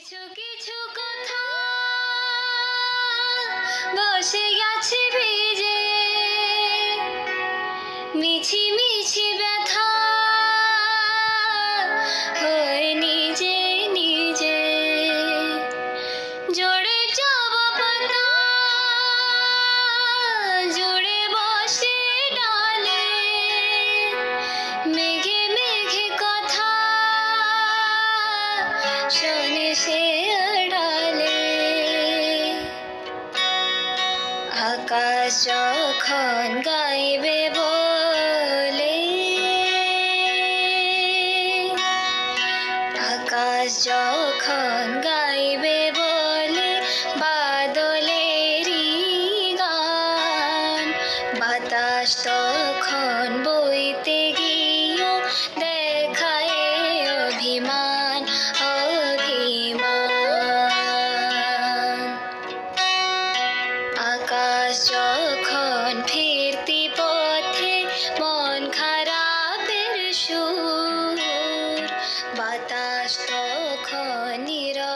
কিছু কিছু কথা বসে গেছে ভিজে, মিছি মিছি ব্যথা হয় নিজে নিজে। জোরে জবা পাতা জুড়ে বসে ডালে, মেঘে মেঘে কথা শোনে সে আড়ালে। আকাশ যখন গাইবে বলে, আকাশ যখন গাইবে বলে বাদলেরই গান, বাতাস তখন বইতে গিয়েও দেখায় অভিমান অভিমান। আকাশ যখন ফিরতি পথে মন খারাপের সুর, বাতাস তখন নীরব